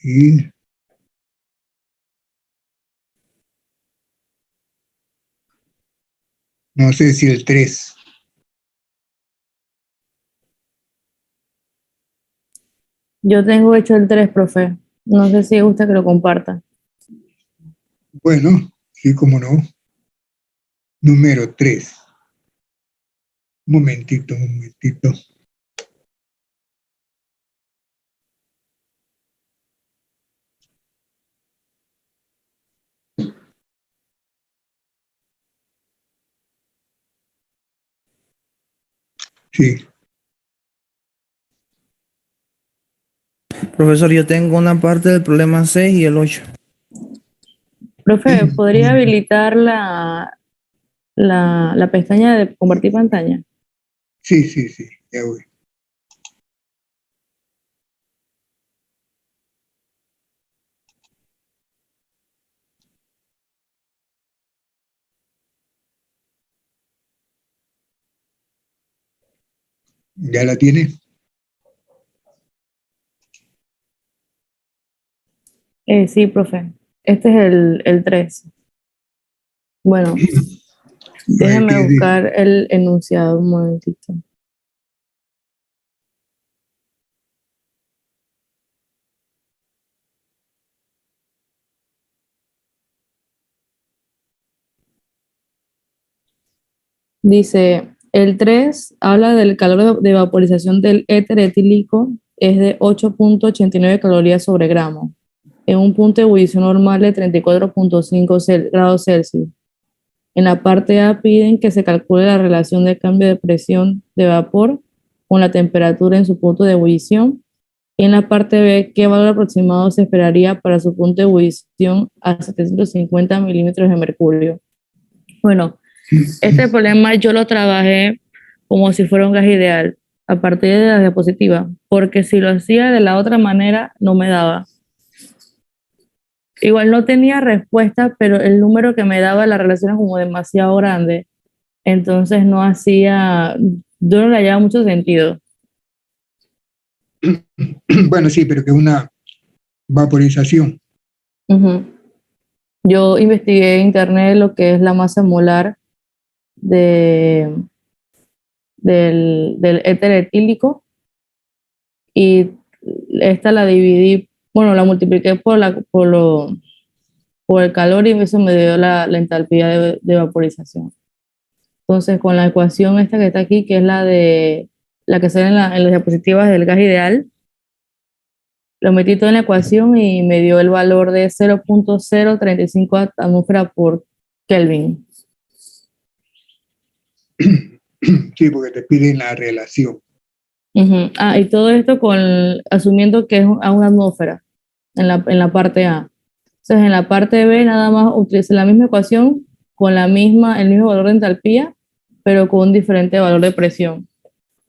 y no sé si el 3. Yo tengo hecho el 3, profe. No sé si gusta que lo comparta. Bueno, sí, como no. Número 3. Un momentito, un momentito. Sí. Profesor, yo tengo una parte del problema 6 y el 8. Profe, ¿podría habilitar la pestaña de compartir pantalla? Sí, sí, sí, ya voy. ¿Ya la tiene? Sí, profe. Este es el 3. Bueno, A ver qué déjame dice. buscar el enunciado un momentito. Dice, el 3 habla del calor de vaporización del éter etílico, es de 8.89 calorías sobre gramo, en un punto de ebullición normal de 34.5 grados Celsius. En la parte A piden que se calcule la relación de cambio de presión de vapor con la temperatura en su punto de ebullición. Y en la parte B, qué valor aproximado se esperaría para su punto de ebullición a 750 milímetros de mercurio. Bueno, este problema yo lo trabajé como si fuera un gas ideal, a partir de la diapositiva, porque si lo hacía de la otra manera no me daba. Igual no tenía respuesta, pero el número que me daba la relación era como demasiado grande, entonces no hacía, yo no le hallaba mucho sentido. Bueno, sí, pero que es una vaporización. Ujú. Yo investigué en internet lo que es la masa molar de, del éter etílico y esta la dividí, bueno, la multipliqué por el calor y eso me dio la entalpía de vaporización. Entonces, con la ecuación esta que está aquí, que es la que sale en las diapositivas del gas ideal, lo metí todo en la ecuación y me dio el valor de 0.035 atmósfera por Kelvin. Sí, porque te piden la relación. Ujú. Ah, y todo esto asumiendo que es a una atmósfera en la parte A. Entonces, en la parte B nada más utilicé la misma ecuación con el mismo valor de entalpía, pero con un diferente valor de presión.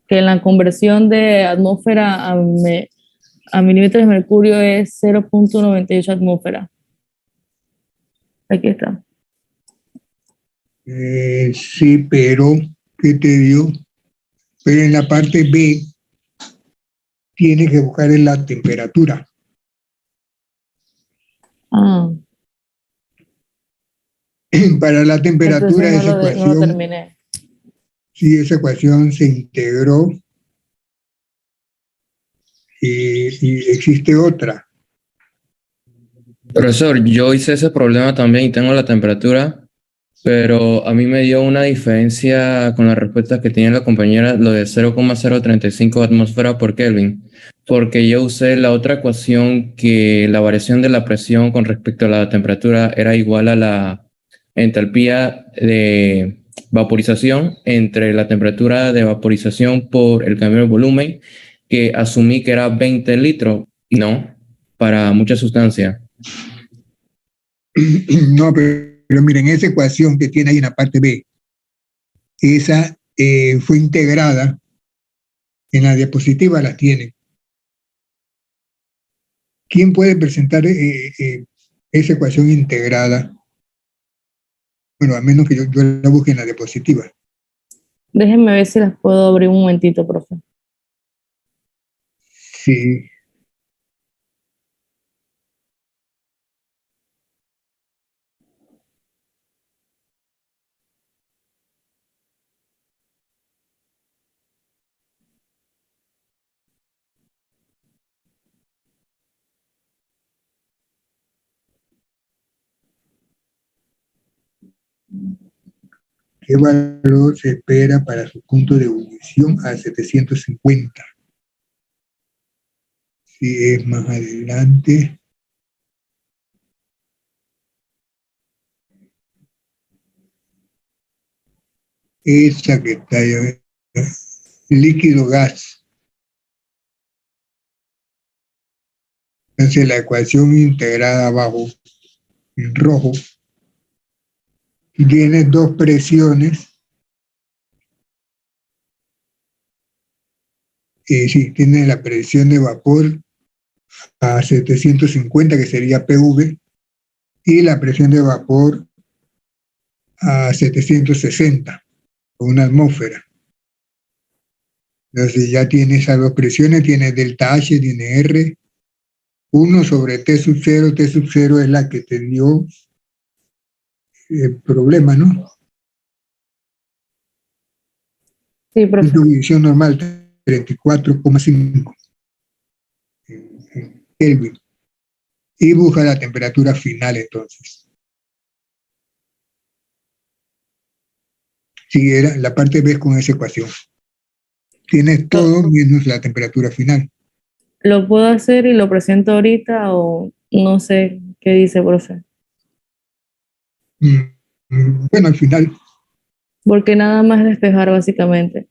Que en la conversión de atmósfera a milímetros de mercurio es 0.98 atmósfera. Aquí está. Sí, pero, ¿qué te dio? Pero en la parte B tiene que buscar en la temperatura. Ah, Para la entonces temperatura, esa no lo ecuación, terminé. sí, esa ecuación se integró y existe otra. Profesor, yo hice ese problema también y tengo la temperatura, pero a mí me dio una diferencia con la respuesta que tiene la compañera, lo de 0,035 atmósfera por Kelvin, porque yo usé la otra ecuación que la variación de la presión con respecto a la temperatura era igual a la entalpía de vaporización entre la temperatura de vaporización por el cambio de volumen, que asumí que era 20 litros, y no, para mucha sustancia. No, pero miren, esa ecuación que tiene ahí en la parte B, esa fue integrada, en la diapositiva la tiene. ¿Quién puede presentar esa ecuación integrada? Bueno, a menos que yo la busque en la diapositiva. Déjenme ver si las puedo abrir un momentito, profe. Sí, ¿Qué valor se espera para su punto de ebullición a 750? Si es más adelante. Esa que está ahí, líquido gas. Entonces la ecuación integrada abajo en rojo tiene dos presiones. Sí, tiene la presión de vapor a 750, que sería PV, y la presión de vapor a 760, una atmósfera. Entonces ya tiene esas dos presiones, tiene delta H, tiene R, 1 sobre T sub 0, T sub 0 es la que te dio el problema, ¿no? Sí, profe. Punto de ebullición normal, 34,5 en Kelvin. Y busca la temperatura final entonces. Si era la parte B con esa ecuación. Tienes todo menos la temperatura final. ¿Lo puedo hacer y lo presento ahorita o no sé qué dice, profe? Bueno, al final, Porque nada más despejar básicamente.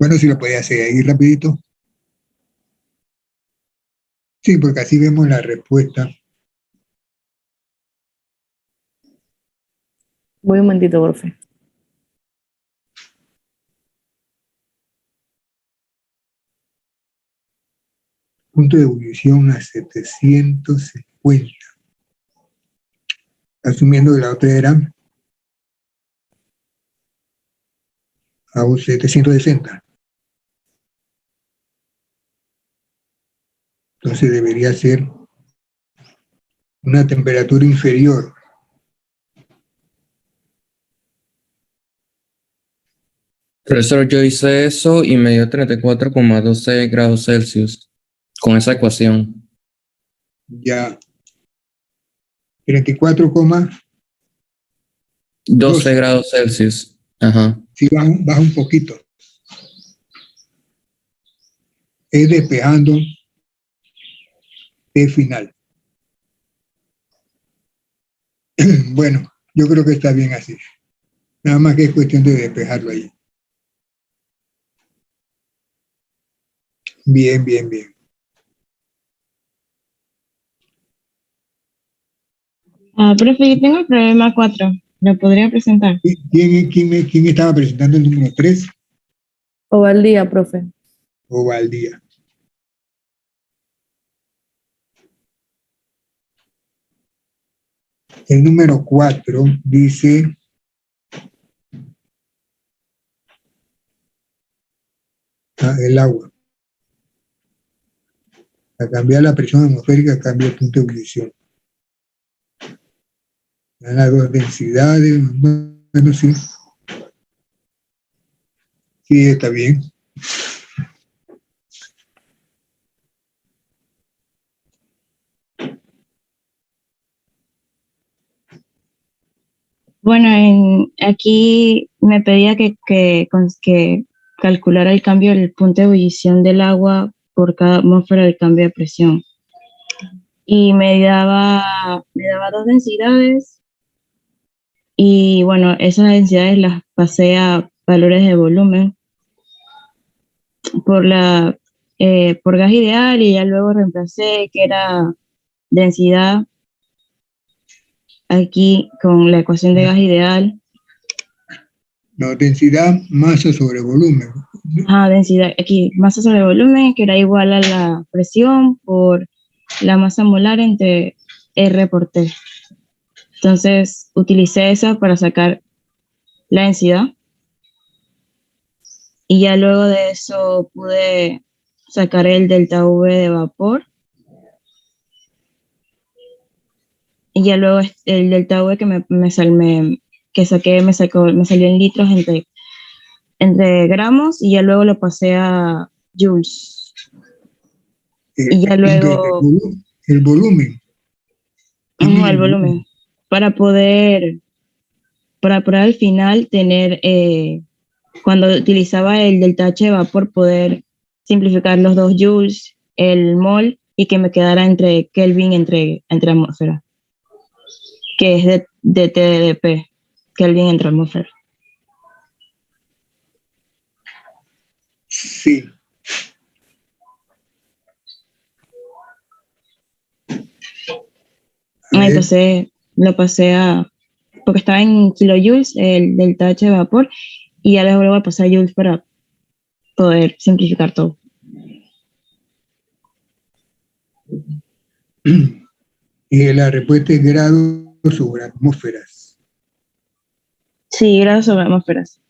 bueno, si lo podía hacer ahí rapidito. Sí, porque así vemos la respuesta. Voy un momentito, profe. Punto de ebullición a 750. Asumiendo que la otra era a 760. Entonces debería ser una temperatura inferior. Profesor, yo hice eso y me dio 34,12 grados Celsius con esa ecuación. Ya 34,12. 12 grados Celsius. Ajá. Si baja un poquito. Es despejando T final. Bueno, yo creo que está bien así. Nada más que es cuestión de despejarlo ahí. Bien, bien, bien. Profe, yo tengo el problema 4. ¿Lo podría presentar? ¿Quién estaba presentando el número 3? Ovaldía, profe. O Valdía. El número 4 dice el agua. Al cambiar la presión atmosférica cambia el punto de ebullición. Las dos densidades, bueno, sí. Sí, está bien. Bueno, aquí me pedía que calculara el cambio del punto de ebullición del agua por cada atmósfera del cambio de presión. Y me daba dos densidades y bueno, esas densidades las pasé a valores de volumen por gas ideal y ya luego reemplacé que era densidad aquí con la ecuación de gas ideal. No, densidad, masa sobre volumen. Densidad, aquí, masa sobre volumen, que era igual a la presión por la masa molar entre R por T. Entonces, utilicé esa para sacar la densidad. Y ya luego de eso pude sacar el delta V de vapor. Y ya luego el delta V que me salió en litros entre gramos y ya luego lo pasé a joules. Y ya luego El volumen. Ajá, el volumen. Para poder al final tener, cuando utilizaba el delta-H de vapor, poder simplificar los 2 joules, el mol, y que me quedara entre Kelvin, entre atmósfera, que es de TDP, Kelvin entre atmósfera. Sí. A Ahí ver, lo pasé porque estaba en kilojoules, el delta-H de vapor, y ya luego voy a pasar a joules para poder simplificar todo. y la respuesta es grados sobre atmósferas. Sí, grados sobre atmósferas.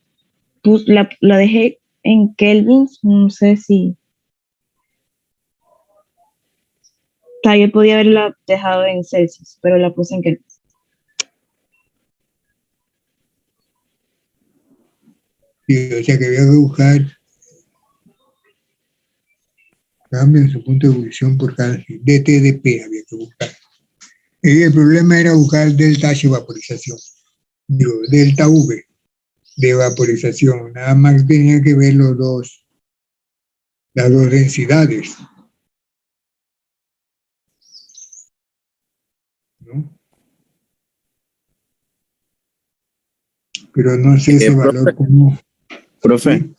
La dejé en kelvins, no sé si... O sea, yo podía haberla dejado en Celsius, pero la puse en kelvins. Sí, o sea que había que buscar cambio en su punto de ebullición por cada DTDP había que buscar. El problema era buscar delta H vaporización, digo, delta V de vaporización. Nada más tenía que ver las dos densidades, ¿no? Pero no sé ese valor como... Profe,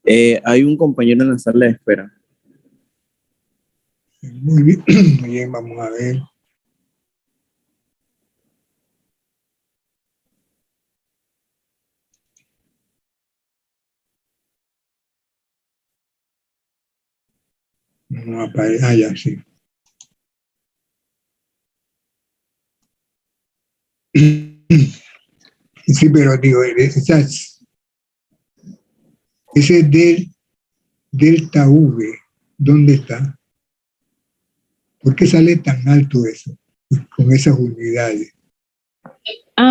¿Sí? hay un compañero en la sala de espera. Muy bien, muy bien, vamos a ver. No aparece, ya, sí. Sí, pero digo, ese delta V, ¿dónde está? ¿Por qué sale tan alto eso, con esas unidades?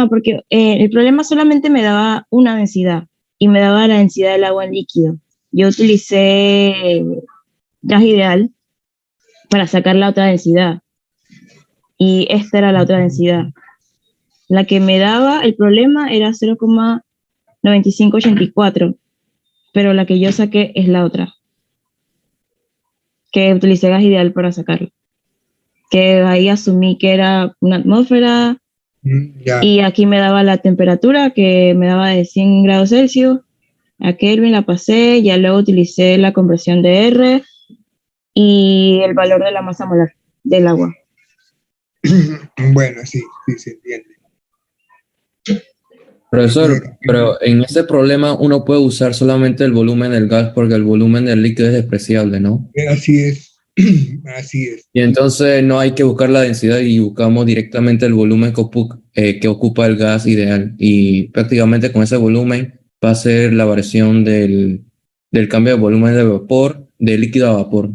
Porque el problema solamente me daba una densidad y me daba la densidad del agua en líquido. Yo utilicé gas ideal para sacar la otra densidad y esta era la otra densidad. La que me daba el problema era 0,9584, pero la que yo saqué es la otra, que utilicé gas ideal para sacarlo. Que ahí asumí que era una atmósfera Ya, y aquí me daba la temperatura que me daba de 100 grados Celsius. A Kelvin la pasé, ya luego utilicé la conversión de R y el valor de la masa molar del agua. bueno, sí, sí se entiende. Profesor, pero en este problema uno puede usar solamente el volumen del gas porque el volumen del líquido es despreciable, ¿no? Así es, así es. Y entonces no hay que buscar la densidad y buscamos directamente el volumen que ocupa el gas ideal. Y prácticamente con ese volumen va a ser la variación del cambio de volumen de vapor, de líquido a vapor.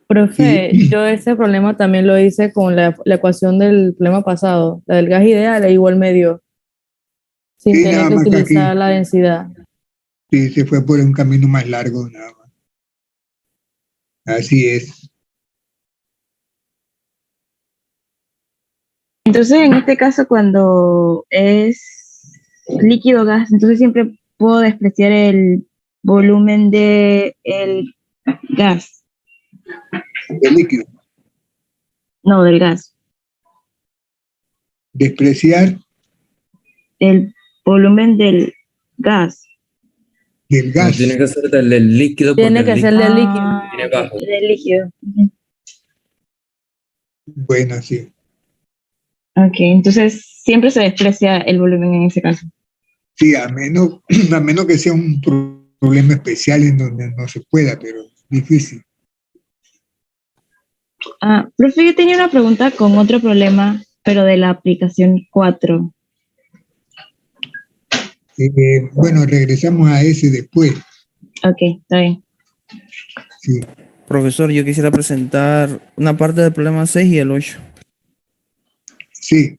Profe, yo ese problema también lo hice con la ecuación del problema pasado, la del gas ideal, e igual me dio, sin Sí, tener nada que más que utilizar aquí la densidad. sí, se fue por un camino más largo, nada más. Así es. Entonces, en este caso, cuando es líquido gas, entonces siempre puedo despreciar el volumen del gas, El líquido. no del gas, Despreciar el volumen del gas. del No tiene gas. que ser del líquido porque Tiene el que ser líquido de líquido. tiene Ok, bajo. del líquido. Bueno, sí. Ok, entonces siempre se desprecia el volumen en ese caso. Sí, a menos que sea un problema especial en donde no se pueda, pero difícil. Profe, yo tenía una pregunta con otro problema, pero de la aplicación 4. Bueno, regresamos a ese después. Ok, está bien. Sí, Profesor, yo quisiera presentar una parte del problema 6 y el 8. sí.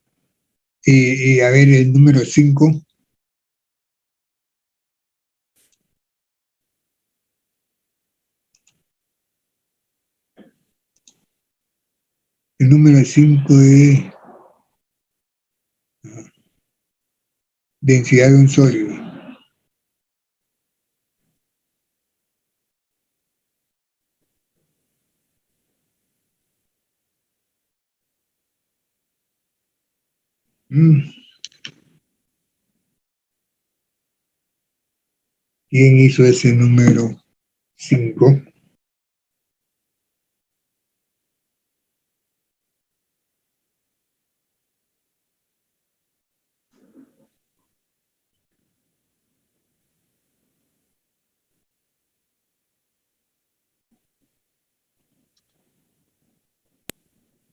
Y a ver, el número 5. El número 5 es densidad de un sólido. ¿Quién hizo ese número 5?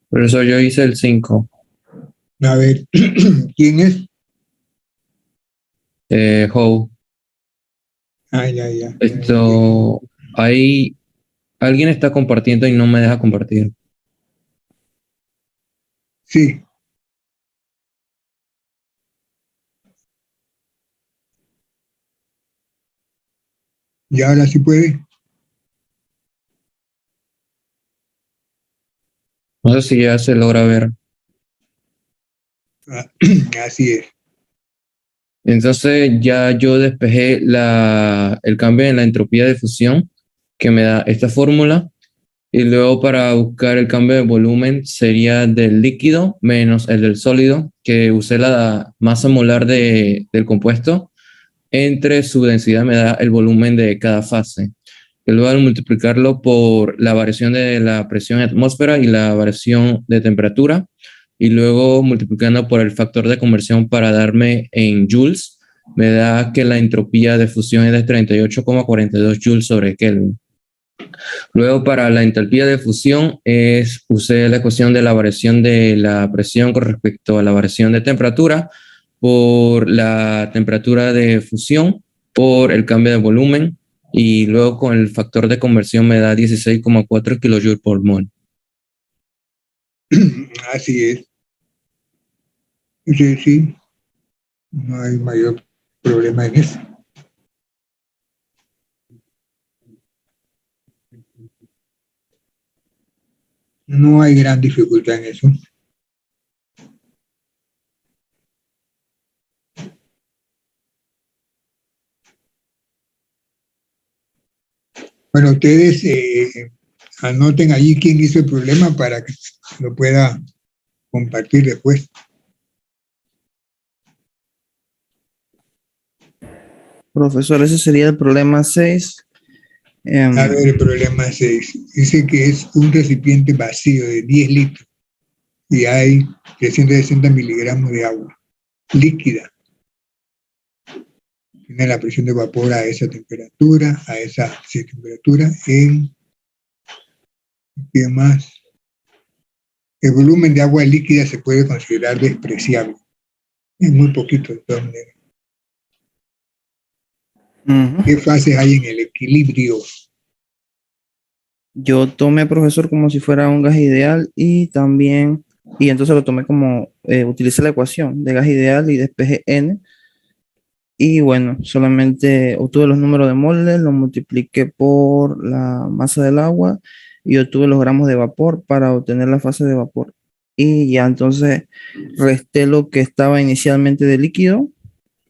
Por eso yo hice el 5. A ver, ¿quién es? Howe. Ya. Esto, ahí alguien está compartiendo y no me deja compartir. Sí. ¿Y ahora sí puede? No sé si ya se logra ver. Así es. Entonces ya yo despejé el cambio en la entropía de fusión que me da esta fórmula. Y luego para buscar el cambio de volumen sería del líquido menos el del sólido, que usé la masa molar del compuesto. Entre su densidad me da el volumen de cada fase. Y luego al multiplicarlo por la variación de la presión en atmósfera y la variación de temperatura, y luego multiplicando por el factor de conversión para darme en joules, me da que la entropía de fusión es de 38,42 joules sobre Kelvin. Luego, para la entalpía de fusión, usé la ecuación de la variación de la presión con respecto a la variación de temperatura por la temperatura de fusión, por el cambio de volumen, y luego con el factor de conversión me da 16,4 kilojoules por mol. Así es. Sí, no hay mayor problema en eso. No hay gran dificultad en eso. Bueno, ustedes anoten allí quién hizo el problema para que lo pueda compartir después. Profesor, ese sería el problema 6. A ver, el problema 6. Dice que es un recipiente vacío de 10 litros y hay 360 miligramos de agua líquida. Tiene la presión de vapor a esa temperatura, ¿qué más? El volumen de agua líquida se puede considerar despreciable. Es muy poquito, de todas maneras. ¿Qué fases hay en el equilibrio? Yo tomé, profesor, como si fuera un gas ideal y entonces lo tomé como, utilicé la ecuación de gas ideal y despejé N. Y bueno, solamente obtuve los números de moles, lo multipliqué por la masa del agua y obtuve los gramos de vapor para obtener la fase de vapor. Y ya entonces resté lo que estaba inicialmente de líquido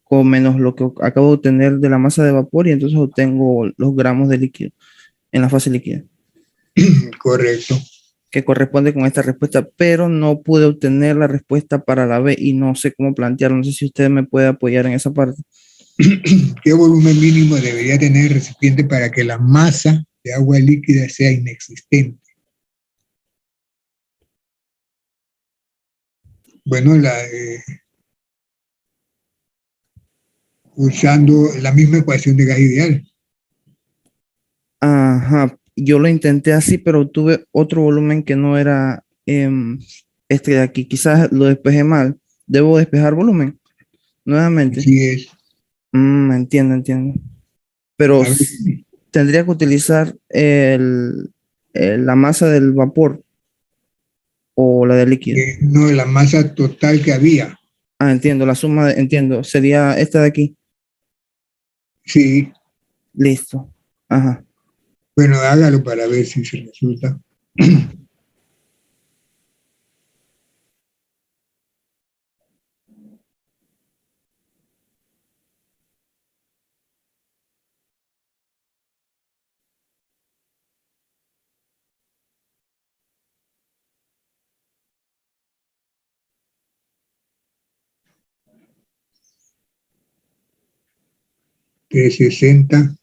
con menos lo que acabo de obtener de la masa de vapor y entonces obtengo los gramos de líquido en la fase líquida, Correcto. que corresponde con esta respuesta, pero no pude obtener la respuesta para la B y no sé cómo plantearlo. No sé si usted me puede apoyar en esa parte. ¿Qué volumen mínimo debería tener el recipiente para que la masa de agua líquida sea inexistente? Bueno, usando la misma ecuación de gas ideal. Ajá, yo lo intenté así, pero tuve otro volumen que no era este de aquí. Quizás lo despejé mal. ¿Debo despejar volumen nuevamente? Así es. Entiendo. Pero A ver, tendría que utilizar la masa del vapor o la del líquido. no, la masa total que había. Entiendo, entiendo. Sería esta de aquí. Sí. Listo. Ajá. Bueno, hágalo para ver si se resulta. 360.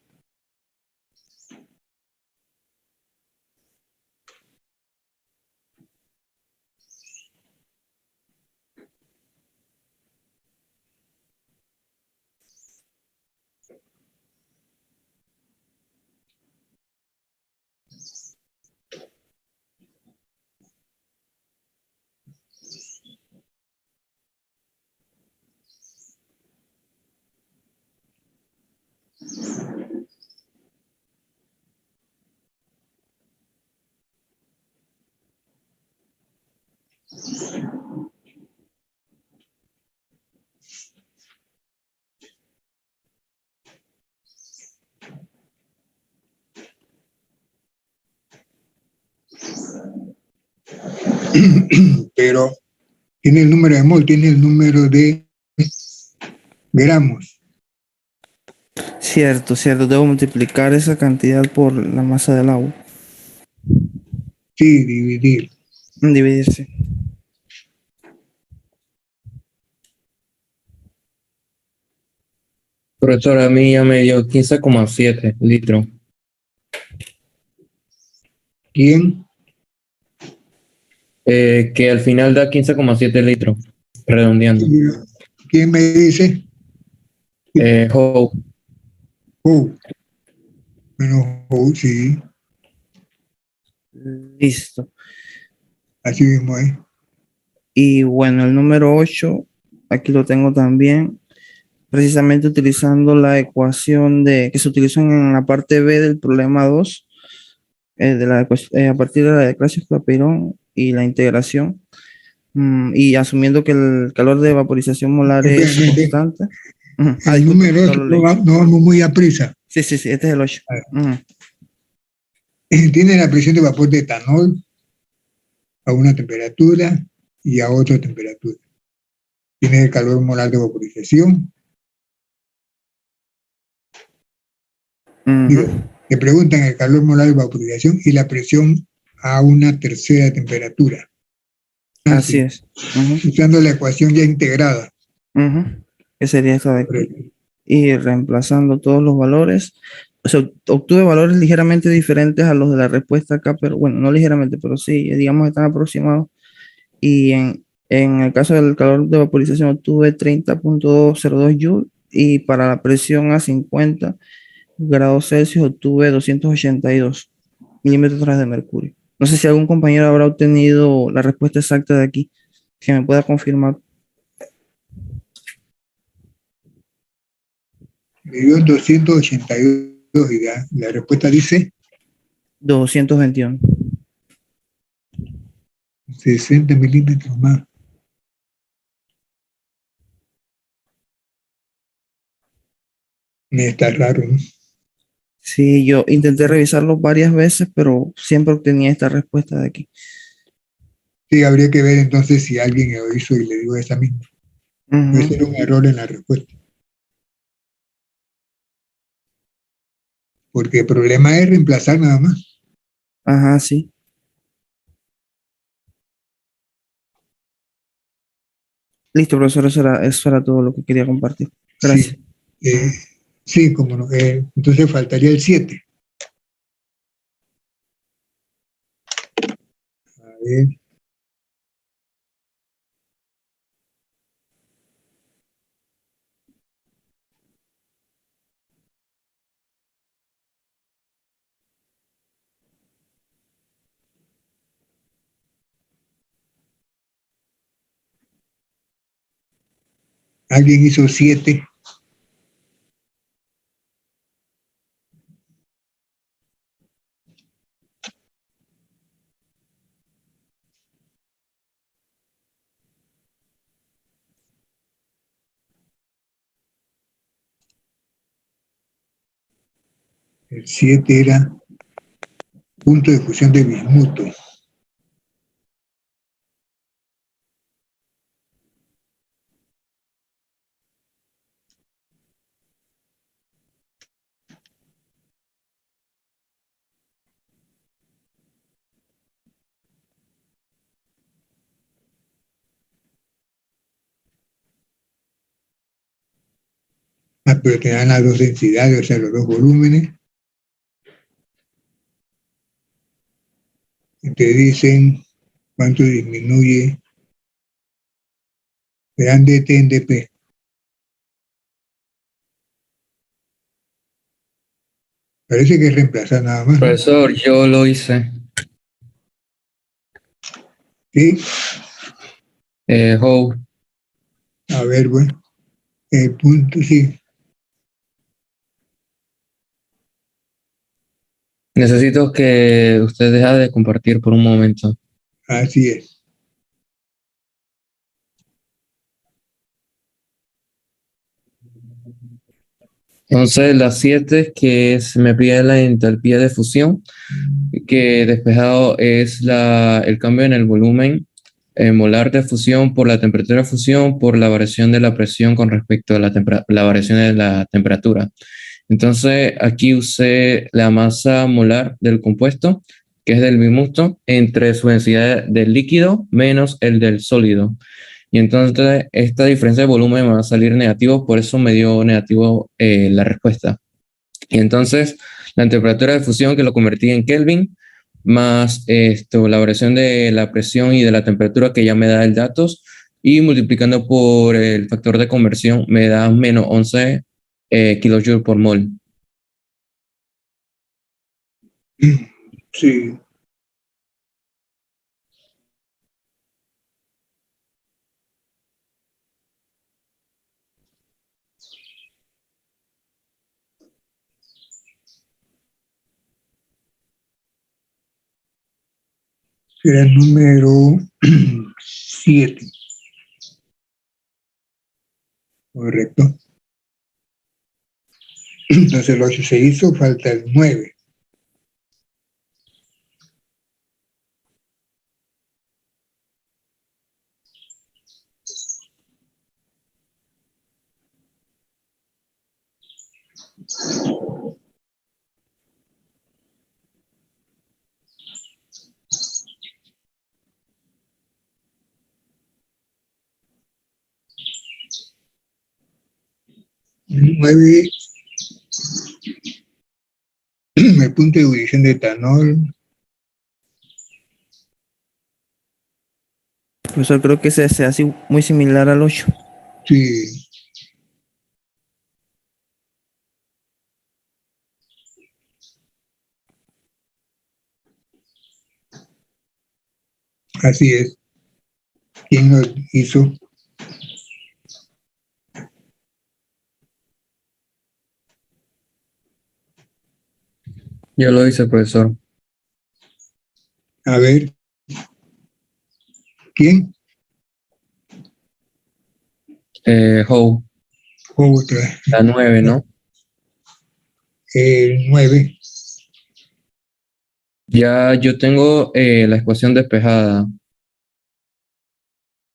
Pero tiene el número de mol, tiene el número de gramos. Cierto, cierto. Debo multiplicar esa cantidad por la masa del agua. Sí, dividir. Dividirse. Profesor, a mí ya me dio 15,7 litros. ¿Quién? Que al final da 15,7 litros, redondeando. ¿Quién me dice? Hope. Oh, bueno, oh, sí, Listo. así mismo es. Y bueno, el número 8, aquí lo tengo también, precisamente utilizando la ecuación que se utilizó en la parte B del problema 2, a partir de la de Clapeyron y la integración, y asumiendo que el calor de vaporización molar es Espérate, constante. Ujú. el Disculpe, número no 8 lo leí. no vamos muy a prisa. Sí, sí, sí, este es el 8. Ujú. Tiene la presión de vapor de etanol a una temperatura y a otra temperatura. Tiene el calor molar de vaporización. Digo, Ujú. te preguntan el calor molar de vaporización y la presión a una tercera temperatura. Así Así, es. Ujú, usando la ecuación ya integrada. ujú. Que sería esta de aquí. Correcto. Y reemplazando todos los valores, o sea, obtuve valores ligeramente diferentes a los de la respuesta acá, pero bueno, no ligeramente, pero sí, digamos, están aproximados. Y en el caso del calor de vaporización obtuve 30,202 joules y para la presión a 50 grados Celsius obtuve 282 milímetros de mercurio. No sé si algún compañero habrá obtenido la respuesta exacta de aquí, que me pueda confirmar. Me dio 282 y la respuesta dice 221. 60 milímetros más. Me está raro, ¿no? Sí, yo intenté revisarlo varias veces, pero siempre obtenía esta respuesta de aquí. Sí, habría que ver entonces si alguien lo hizo y le digo esa misma. Puede ser Ujú. un error en la respuesta. Porque el problema es reemplazar nada más. Ajá, sí. Listo, profesor, eso era todo lo que quería compartir. Gracias. Sí, eh, sí, como no. Entonces faltaría el 7. A ver, alguien hizo 7. El 7 era punto de fusión de bismuto. pero te dan las dos densidades, o sea, los dos volúmenes. Y te dicen cuánto disminuye, te dan dt en dp. Parece que es reemplazar nada más, ¿no? Profesor, yo lo hice. ¿Sí? How. A ver, bueno, el punto, sí. Necesito que usted deje de compartir por un momento. Así es. Entonces, la 7, que me pide la entalpía de fusión, que despejado es el cambio en el volumen molar de fusión por la temperatura de fusión por la variación de la presión con respecto a la variación de la temperatura. Entonces, aquí usé la masa molar del compuesto, que es del bimusto, entre su densidad del líquido menos el del sólido. Y entonces esta diferencia de volumen me va a salir negativo, por eso me dio negativo la respuesta. Y entonces la temperatura de fusión que lo convertí en Kelvin, más la variación de la presión y de la temperatura que ya me da el datos, y multiplicando por el factor de conversión me da menos 11 kilojoules por mol. Sí. Era el número 7. Correcto. Entonces el 8 se hizo, falta el 9. El 9, el punto de ebullición de etanol. Profesor, creo que se hace muy similar al 8. Sí. Así es. ¿Quién lo hizo? Yo lo hice, profesor. A ver. ¿Quién? How. Otra. La 9, ¿no? El 9. Ya yo tengo la ecuación despejada.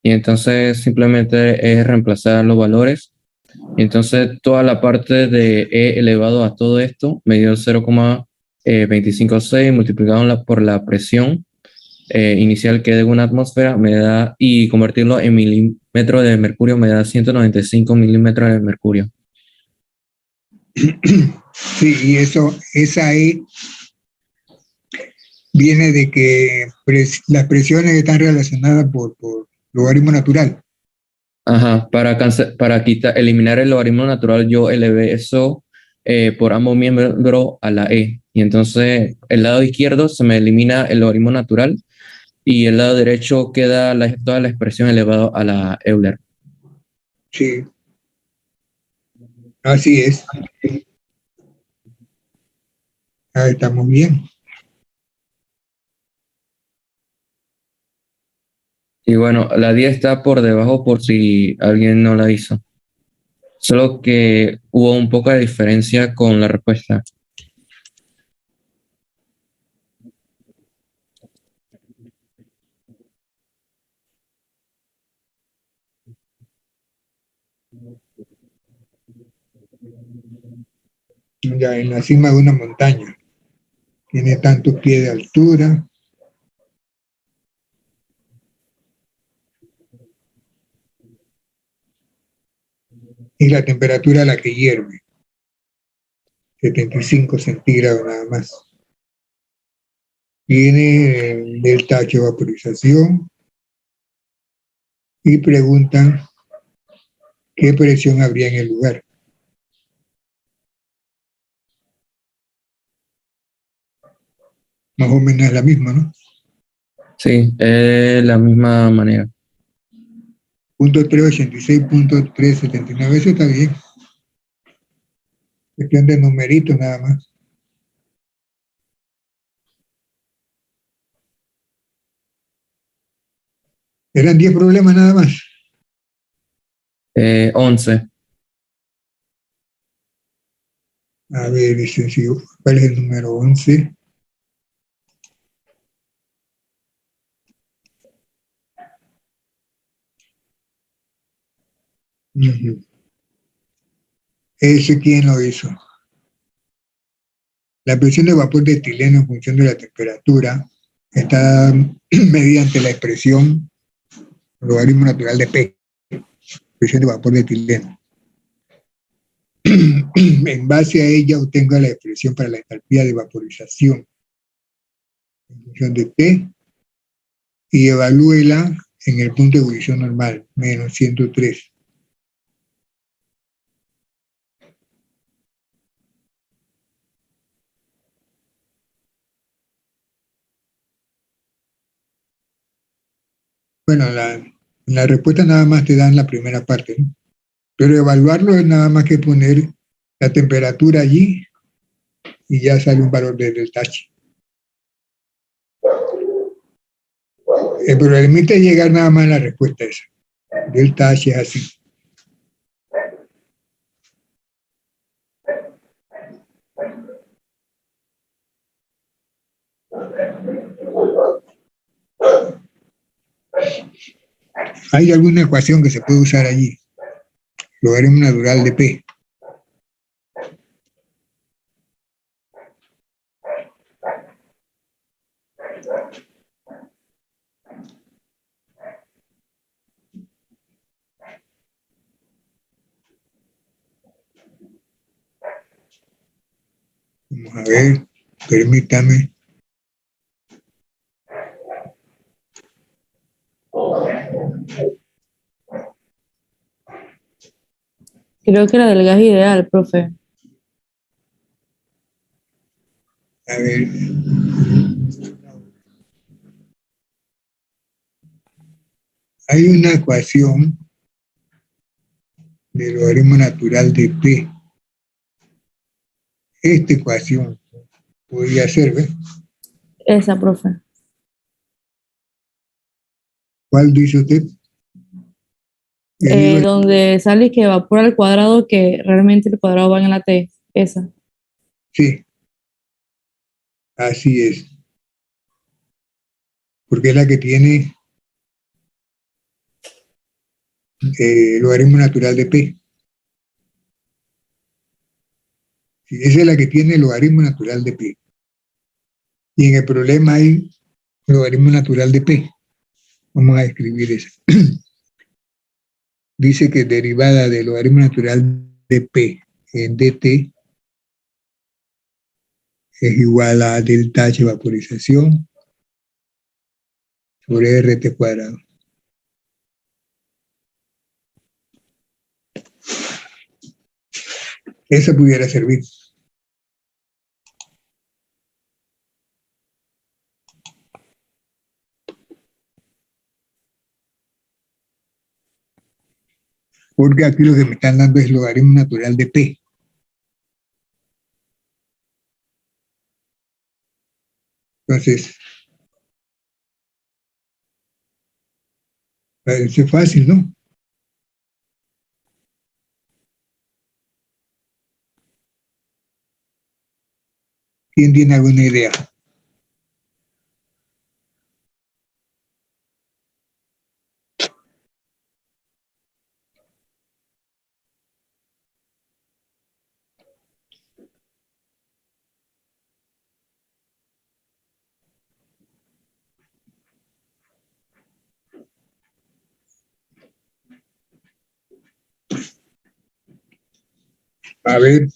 Y entonces simplemente es reemplazar los valores. Y entonces toda la parte de e elevado a todo esto me dio 0,256 multiplicado por la presión inicial que de una atmósfera me da, y convertirlo en milímetros de mercurio me da 195 milímetros de mercurio. Sí, y esa E viene de que las presiones están relacionadas por logaritmo natural. Ajá, para eliminar el logaritmo natural, yo elevé eso por ambos miembros a la E. Y entonces el lado izquierdo se me elimina el logaritmo natural y el lado derecho queda toda la expresión elevado a la Euler. Sí, así es. Ahí estamos bien. Y bueno, la 10 está por debajo por si alguien no la hizo. Solo que hubo un poco de diferencia con la respuesta. Ya en la cima de una montaña. Tiene tantos pies de altura. y la temperatura a la que hierve, 75 centígrados nada más. Tiene el delta H vaporización y preguntan qué presión habría en el lugar. Más o menos es la misma, ¿no? Sí, es la misma manera. Punto 386.379, eso está bien. Cuestión de numeritos nada más. Eran 10 problemas nada más. 11. A ver, dice, ¿cuál es el número 11? ¿Ese quién lo hizo? La presión de vapor de etileno en función de la temperatura está mediante la expresión logaritmo natural de P, presión de vapor de etileno. En base a ella obtenga la expresión para la entalpía de vaporización en función de T y evalúela en el punto de ebullición normal, menos 103. Bueno, la respuesta nada más te dan la primera parte, ¿no? Pero evaluarlo es nada más que poner la temperatura allí y ya sale un valor de delta H. Pero el límite es llegar nada más a la respuesta esa. Delta H es así. Hay alguna ecuación que se puede usar allí. Logaritmo natural de P. Vamos a ver, permítame. Creo que la del gas ideal, profe. A ver. Hay una ecuación del logaritmo natural de P. Esta ecuación podría ser, ¿ves? Esa, profe. ¿Cuál dice usted? Donde sale que evapora al cuadrado, que realmente el cuadrado va en la T. Esa. Sí, así es. Porque es la que tiene logaritmo natural de P. Sí, esa es la que tiene logaritmo natural de P. Y en el problema hay logaritmo natural de P. Vamos a escribir eso. Dice que derivada del logaritmo natural de P en dt es igual a delta H vaporización sobre RT cuadrado. Esa pudiera servir. Porque aquí lo que me están dando es logaritmo natural de P. Entonces, parece fácil, ¿no? ¿Quién tiene alguna idea? A ver,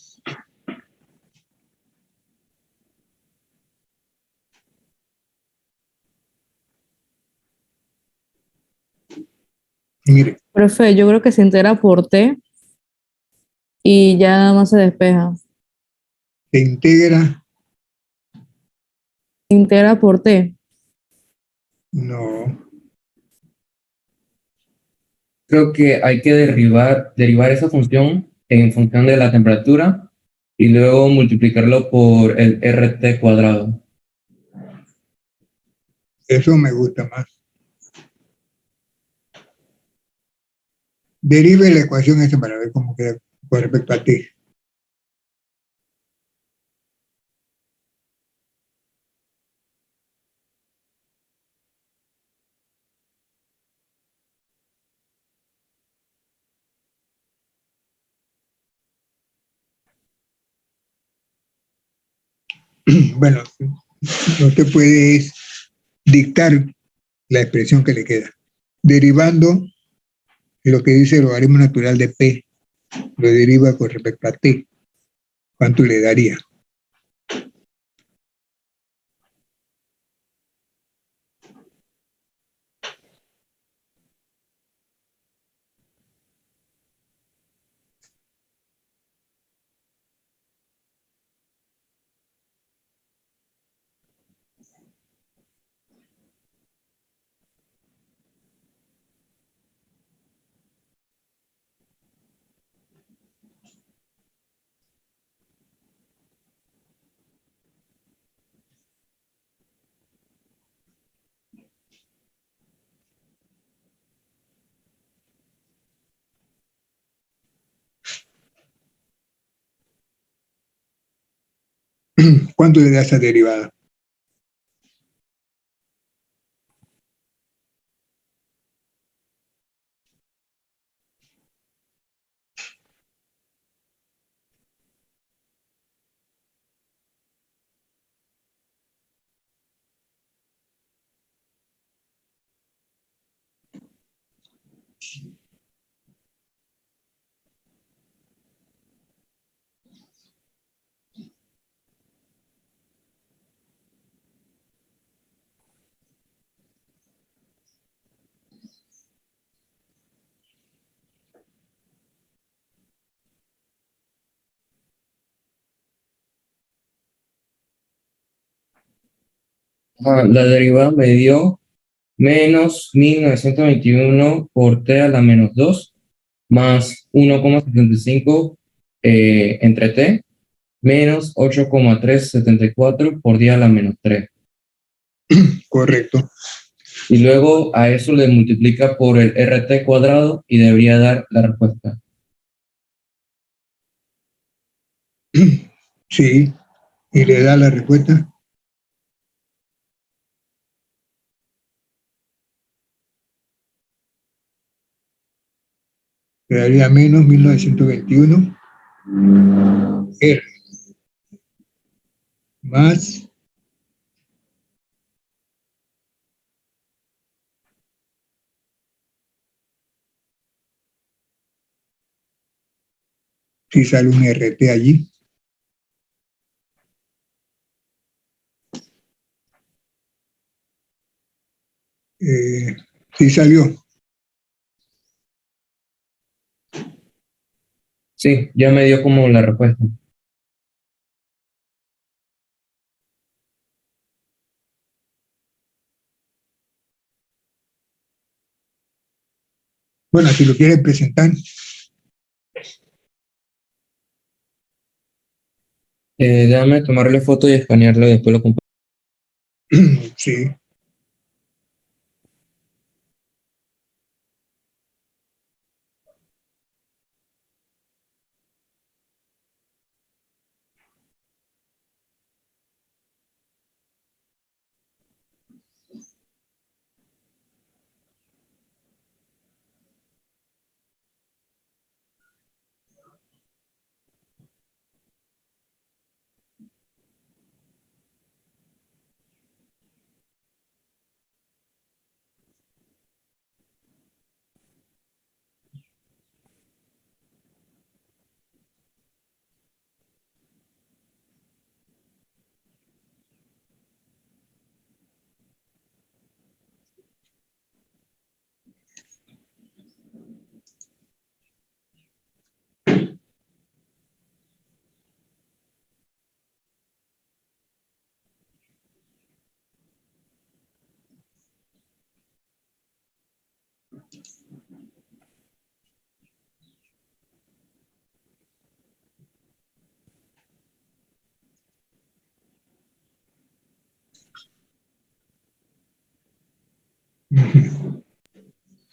mire, Profe, yo creo que se integra por T y ya nada más se despeja. se integra, Se integra por T. no, Creo que hay que derivar esa función en función de la temperatura y luego multiplicarlo por el RT cuadrado. eso me gusta más. Derive la ecuación esa para ver cómo queda con respecto a T. Bueno, no te puedes dictar la expresión que le queda. Derivando lo que dice el logaritmo natural de P, lo deriva con respecto a T. ¿Cuánto le daría? ¿Cuánto le da esa derivada? La derivada me dio menos 1921 por t a la menos 2 más 1,75 entre t menos 8,374 por d a la menos 3. Correcto. Y luego a eso le multiplica por el RT cuadrado y debería dar la respuesta. Sí. Y le da la respuesta. Le daría menos 1921 R más, si sale un RT allí, si salió. Sí, ya me dio como la respuesta. Bueno, si lo quiere presentar, Déjame tomarle foto y escanearlo y después lo comparto. sí.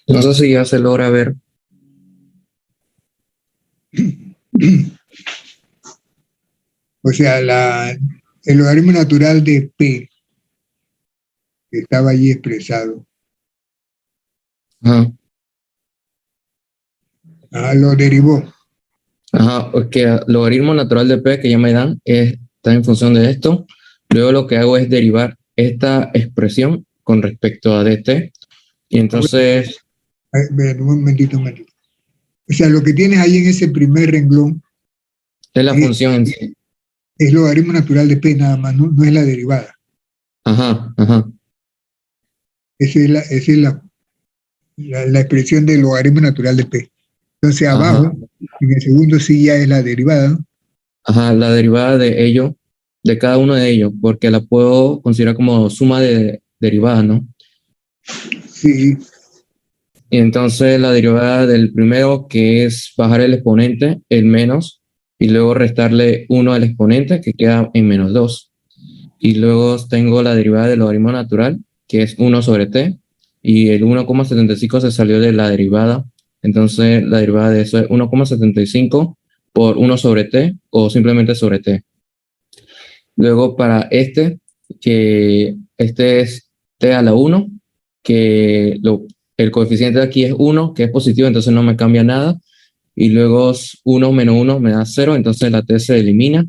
No sé si ya se logra ver. O sea, el logaritmo natural de P que estaba allí expresado. Ajá. Lo derivó. Ajá, porque logaritmo natural de P que ya me dan está en función de esto. Luego lo que hago es derivar esta expresión con respecto a dt. Y entonces, Un momentito, un momentito. O sea, lo que tienes ahí en ese primer renglón es la es, función en sí. es logaritmo natural de P nada más, no es la derivada. Ajá, ajá. Esa es la expresión del logaritmo natural de P. Entonces Ajá, abajo, en el segundo sí ya es la derivada, ¿no? ajá, la derivada de ello, de cada uno de ellos, porque la puedo considerar como suma de derivadas, ¿no? Sí, Y entonces la derivada del primero, que es bajar el exponente, el menos, y luego restarle 1 al exponente, que queda en -2. Y luego tengo la derivada del logaritmo natural, que es 1 sobre t, y el 1,75 se salió de la derivada. Entonces la derivada de eso es 1,75 por 1 sobre t, o simplemente sobre t. Luego para que este es t a la 1, que el coeficiente de aquí es 1, que es positivo, entonces no me cambia nada. Y luego 1 menos 1 me da 0, entonces la t se elimina.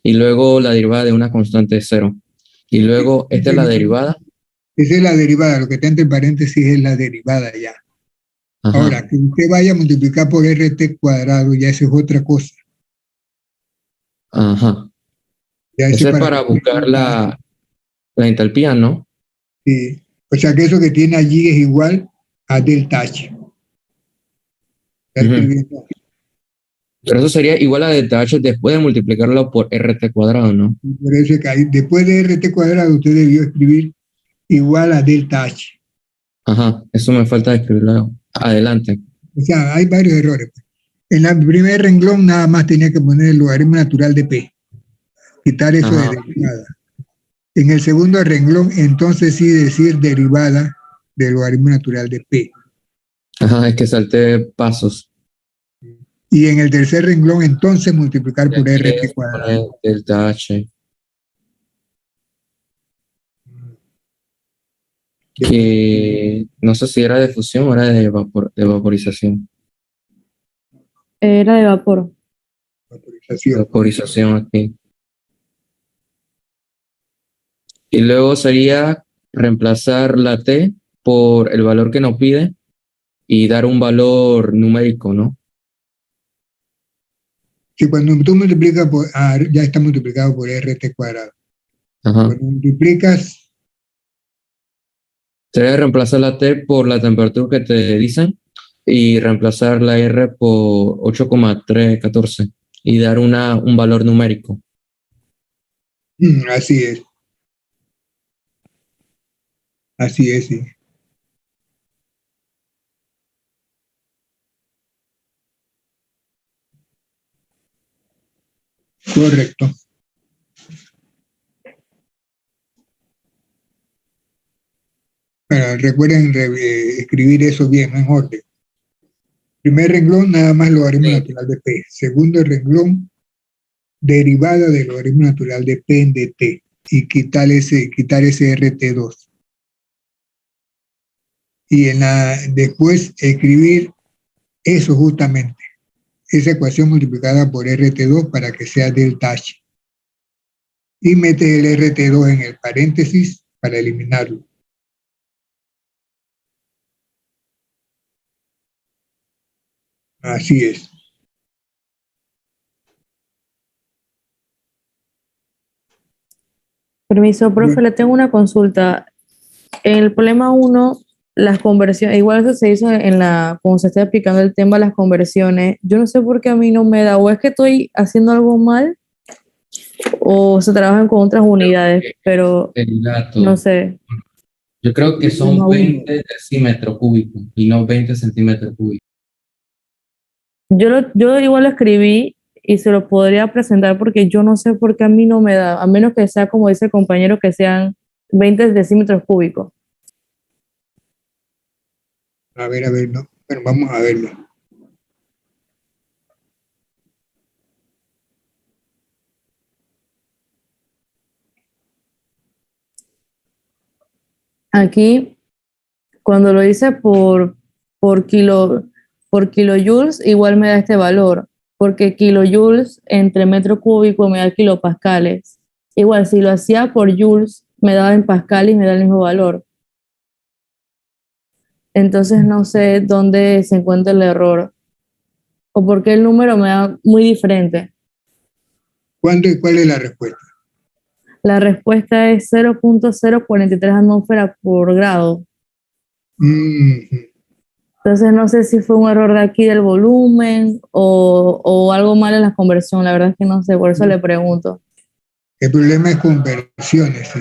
Y luego la derivada de una constante es 0. Y luego esta es la derivada. esa es la derivada, lo que está entre paréntesis es la derivada ya. Ajá, Ahora, que usted vaya a multiplicar por RT cuadrado, ya eso es otra cosa. ajá. Ya ese Ese es para para buscar la entalpía, ¿no? sí. O sea que eso que tiene allí es igual a delta H. Está Ujú. escribiendo. Pero eso sería igual a delta h después de multiplicarlo por rt cuadrado, ¿no? Por eso es que después de RT cuadrado usted debió escribir igual a delta H. Ajá, eso me falta escribirlo adelante. O sea, hay varios errores. En el primer renglón nada más tenía que poner el logaritmo natural de P, quitar eso de Ajá, derivada. En el segundo renglón, entonces sí decir derivada del logaritmo natural de P. ajá, es que salté pasos. Y en el tercer renglón, entonces multiplicar Y por aquí RT es cuadrado. poner delta h, que no sé si era de fusión o era de vaporización. Era de vapor. Vaporización. Vaporización aquí. Y luego sería reemplazar la t por el valor que nos pide y dar un valor numérico, ¿no? Si cuando tú multiplicas por, ya está multiplicado por RT cuadrado. Ajá. Cuando multiplicas, Sería reemplazar la t por la temperatura que te dicen y reemplazar la r por 8,314 y dar un valor numérico. así es, sí. Correcto. Pero recuerden escribir eso bien, en orden. Primer renglón, nada más logaritmo Sí. natural de P. Segundo renglón, derivada del logaritmo natural de P en dt y quitar ese RT2. Y después escribir eso justamente, esa ecuación multiplicada por RT2 para que sea delta H. Y metes el RT2 en el paréntesis para eliminarlo. Así es. Permiso, profe, le tengo una consulta. En el problema uno, las conversiones, igual eso se hizo cuando se está aplicando el tema de las conversiones. Yo no sé por qué a mí no me da, o es que estoy haciendo algo mal, o se trabajan con otras unidades, pero El dato. no sé. Yo creo que son 20 decímetros cúbicos y no 20 centímetros cúbicos. Yo igual lo escribí y se lo podría presentar porque yo no sé por qué a mí no me da, a menos que sea como dice el compañero, que sean 20 decímetros cúbicos. A ver, no. Bueno, vamos a verlo. Aquí, cuando lo hice por kilo, por kilojoules, igual me da este valor, porque kilojoules entre metro cúbico me da kilopascales. Igual, si lo hacía por joules, me daba en pascal y me da el mismo valor. Entonces no sé dónde se encuentra el error o por qué el número me da muy diferente. ¿Cuándo y cuál es la respuesta? La respuesta es 0.043 atmósferas por grado. Mhm. Entonces no sé si fue un error de aquí del volumen o algo mal en la conversión. La verdad es que no sé, por eso le pregunto. El problema es conversiones, sí.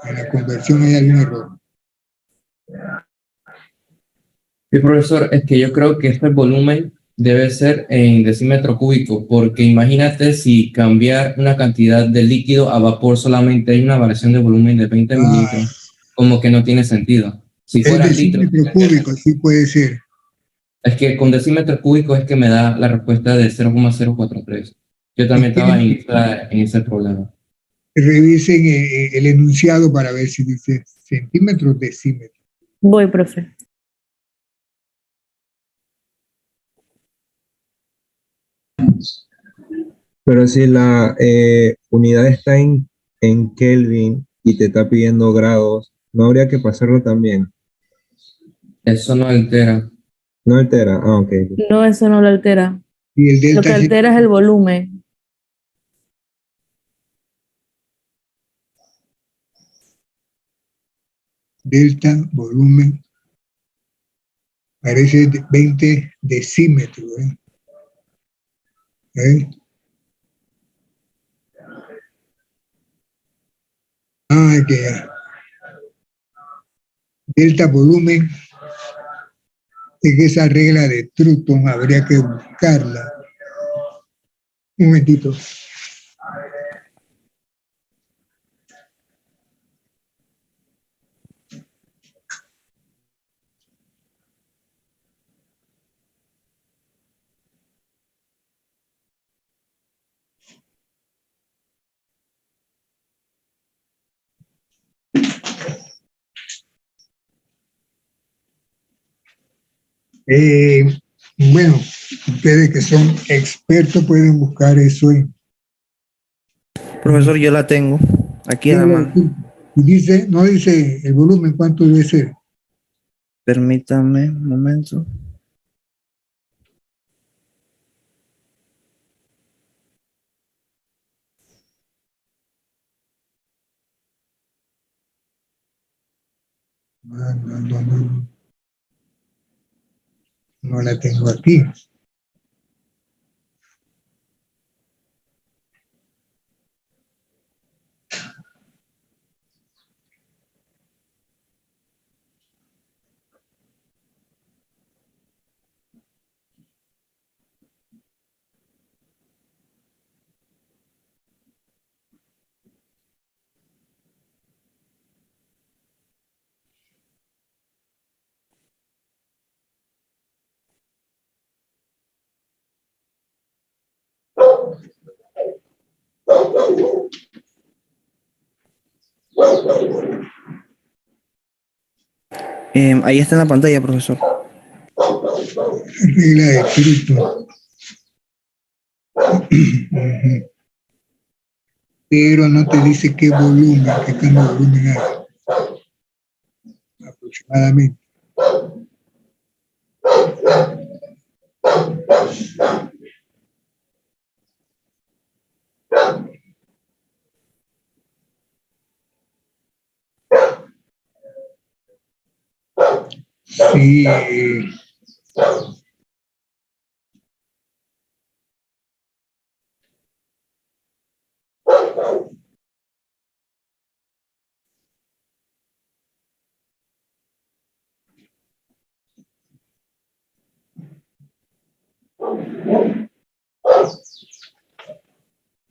En la conversión hay algún error. Sí, profesor, es que yo creo que este volumen debe ser en decímetro cúbico, porque imagínate si cambiar una cantidad de líquido a vapor solamente hay una variación de volumen de 20 Ah, mililitros, como que no tiene sentido. Si es fuera litro, decímetro cúbico, sí puede ser. es que con decímetro cúbico es que me da la respuesta de 0,043. Yo Si también estaba quieren, en ese problema. revisen el enunciado para ver si dice centímetros, decímetros. Voy, profe. Pero si la unidad está en Kelvin y te está pidiendo grados, ¿no habría que pasarlo también? Eso no altera. No altera. Ah, ok. No, eso no lo altera. Y el Lo que delta, altera es el volumen. delta, volumen, parece 20 decímetros. ¿Eh? Ah, que delta, volumen, es que esa regla de Trutton habría que buscarla. Un momentito. Eh, bueno, ustedes que son expertos pueden buscar eso en... Profesor, yo la tengo aquí a la mano. Y dice, no dice el volumen, ¿cuánto debe ser? Permítame un momento. No la tengo aquí. Ahí está en la pantalla, profesor. Regla de Trutton. Ujú. Pero no te dice qué volumen, qué cambio de volumen hay aproximadamente. Sí,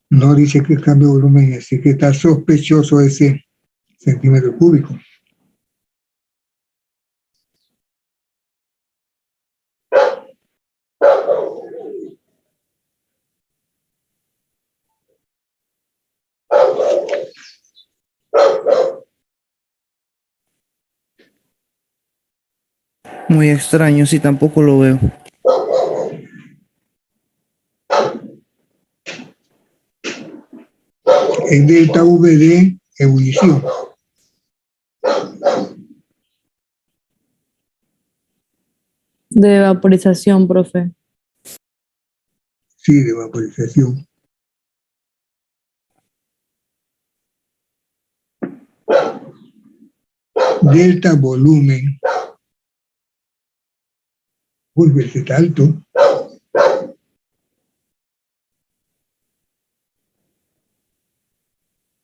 no dice qué cambio de volumen, así que está sospechoso ese centímetro cúbico. Muy extraño, sí, tampoco lo veo. Es delta V de ebullición. De vaporización, profe. Sí, de vaporización. Delta volumen. Uy, ese está alto.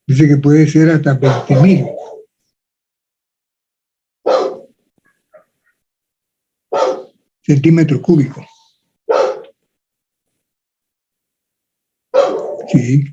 Dice que puede ser hasta 20.000 centímetros cúbicos. Sí.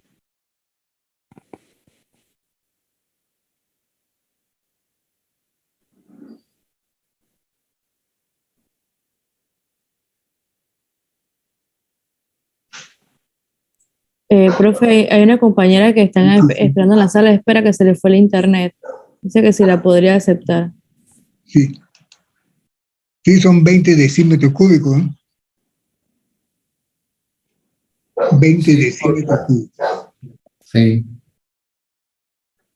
Profe, hay una compañera que están esperando en la sala de espera que se le fue el internet. Dice que si la podría aceptar. Sí. Sí, son 20 decímetros cúbicos, ¿no? 20 decímetros cúbicos. Sí.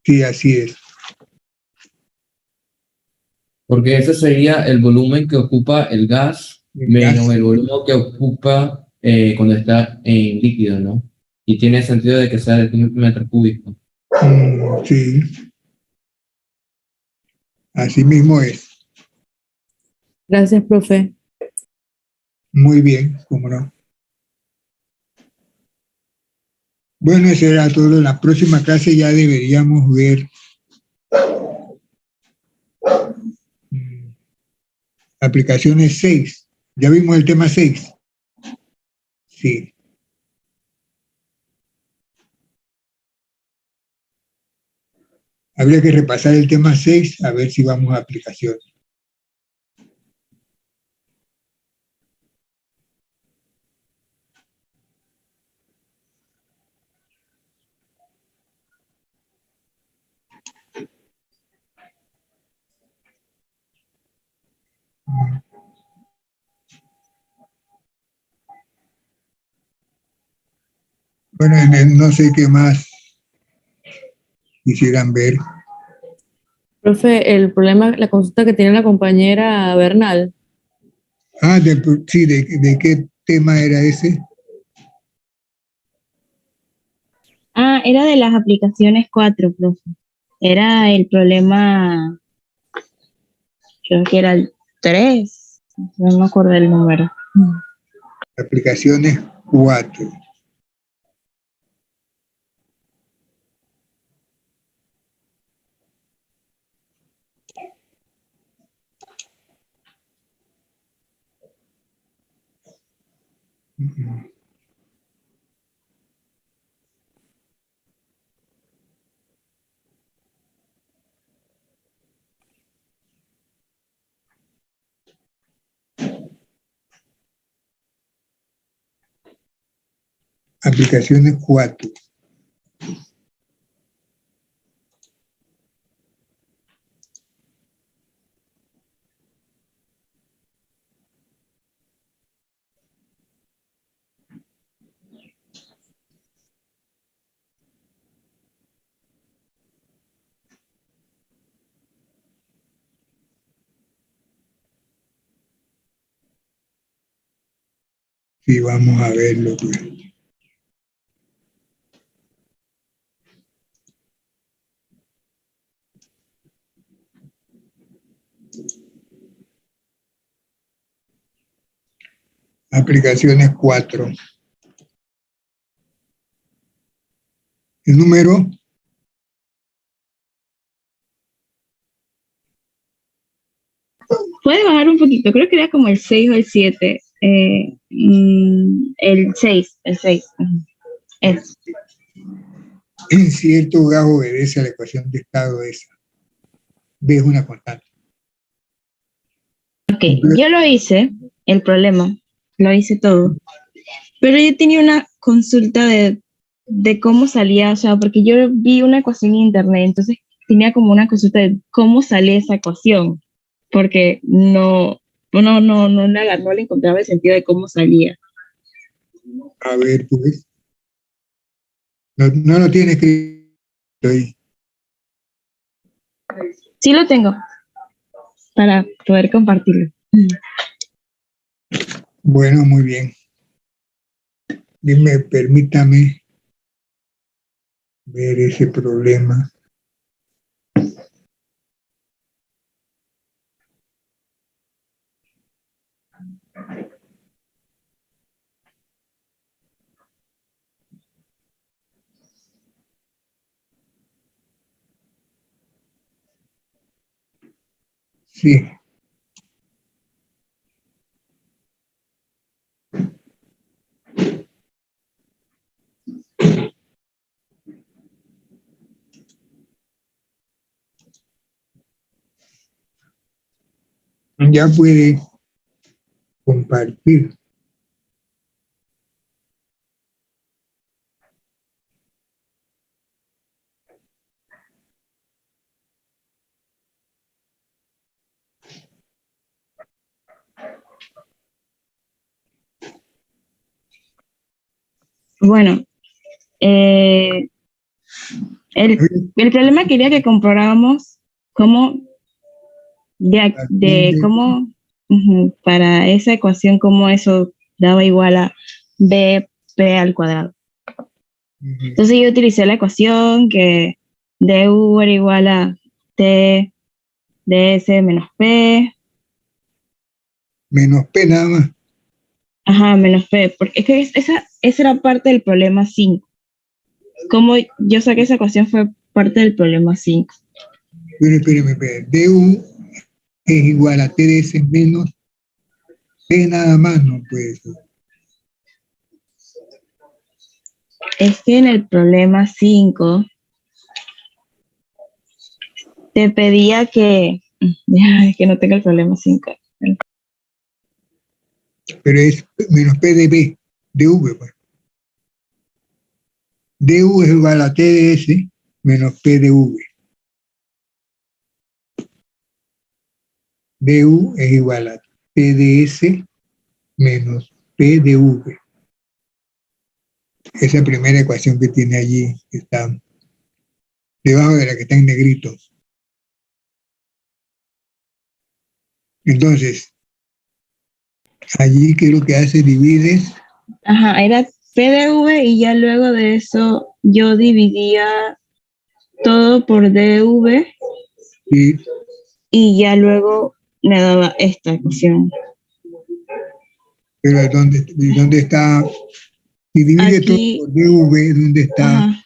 Sí, así es. Porque ese sería el volumen que ocupa el gas menos el volumen que ocupa cuando está en líquido, ¿no? Y tiene sentido de que sea de metro cúbico. Sí. Así mismo es. Gracias, profe. Muy bien, cómo no. Bueno, eso era todo. En la próxima clase ya deberíamos ver aplicaciones 6. ¿Ya vimos el tema 6? Sí. Habría que repasar el tema 6 a ver si vamos a aplicaciones. Bueno, no sé qué más quisieran ver. Profe, el problema, la consulta que tiene la compañera Bernal. Ah, sí, ¿de qué tema era ese? Ah, era de las aplicaciones 4, profe. Era el problema, creo que era el 3. No me acuerdo el número. Aplicaciones 4. Aplicaciones 4. Sí, vamos a verlo. Pues. Aplicaciones 4. El número Puede bajar un poquito, creo que era como el 6 o el 7. El 6, el 6. Es. en cierto gas obedece a la ecuación de estado esa. B es una constante. Ok, yo lo hice, el problema, lo hice todo. Pero yo tenía una consulta de cómo salía, o sea, porque yo vi una ecuación en internet, entonces tenía como una consulta de cómo salía esa ecuación, porque no, no le encontraba el sentido de cómo salía. A ver, pues. No lo tiene escrito ahí. Sí lo tengo para poder compartirlo. Bueno, muy bien. Permítame ver ese problema. Sí. Ya puede compartir. Bueno, el problema quería que comprobáramos cómo, de cómo, para esa ecuación, cómo eso daba igual a BP al cuadrado. Entonces yo utilicé la ecuación que du era igual a T ds menos P. Menos P nada más. Ajá, menos P, porque es que esa era parte del problema 5. Como yo saqué esa ecuación fue parte del problema 5. Espérame. du es igual a TDS menos P nada más, no puede ser. Es que en el problema 5 te pedía que... Es que no tengo el problema 5. Pero es menos P de B, de V, pues. du es igual a TDS menos P de V. du es igual a TDS menos P de V. Esa primera ecuación que tiene allí, que está debajo de la que está en negrito. Entonces, allí que lo que hace divides. Ajá, era P de V y ya luego de eso yo dividía todo por dv y ya luego me daba esta ecuación. Pero ¿dónde está? Si divide Aquí, todo por dv, ¿dónde está?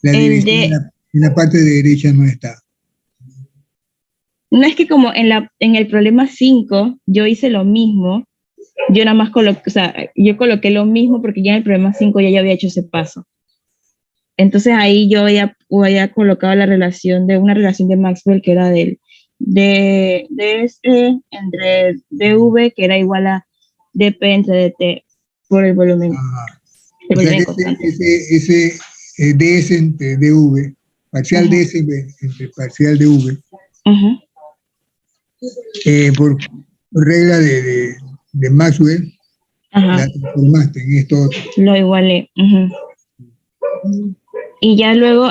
La división en la parte de derecha no está. No es que como en el problema 5 yo hice lo mismo, yo nada más yo coloqué lo mismo porque ya en el problema 5 ya había hecho ese paso. Entonces ahí yo había colocado una relación de Maxwell que era de S entre dv, que era igual a dp entre dt por el volumen. O sea que ese ds entre dv, parcial ds entre parcial dv, por regla de Maxwell, la transformaste en esto otro. Lo igualé. Y ya luego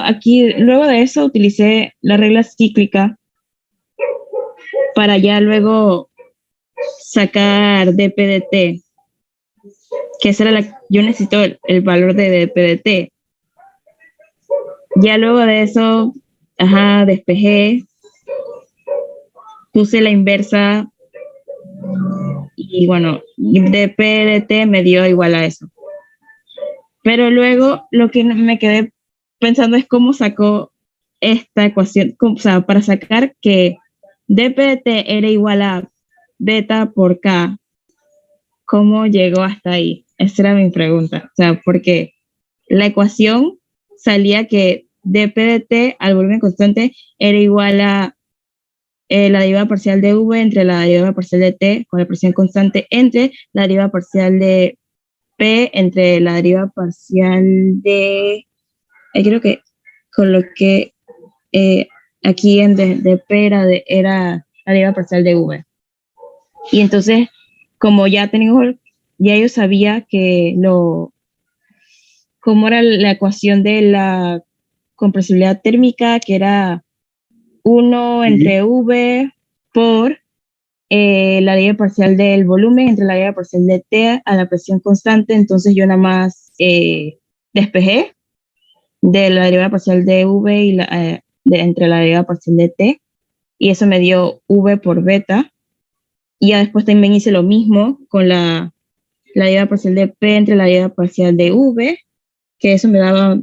de eso utilicé la regla cíclica para ya luego sacar dp/dt, que esa era yo necesito el valor de dp/dt. Ya luego de eso, despejé, puse la inversa y bueno, dp/dt me dio igual a eso. Pero luego lo que me quedé pensando es cómo sacó esta ecuación, o sea, para sacar que dp/dt era igual a beta por k, ¿cómo llegó hasta ahí? Esa era mi pregunta. O sea, porque la ecuación salía que dp/dt al volumen constante era igual a la derivada parcial de v entre la derivada parcial de t con la presión constante entre la derivada parcial de p entre la derivada parcial de... creo que coloqué aquí en de p era la derivada parcial de v. Y entonces, como ya yo sabía cómo era la ecuación de la compresibilidad térmica, que era 1 entre V por la deriva parcial del volumen entre la deriva parcial de T a la presión constante. Entonces yo nada más despejé de la deriva parcial de V y entre la deriva parcial de T, y eso me dio V por beta. Y ya después también hice lo mismo con la deriva parcial de P entre la deriva parcial de V, que eso me daba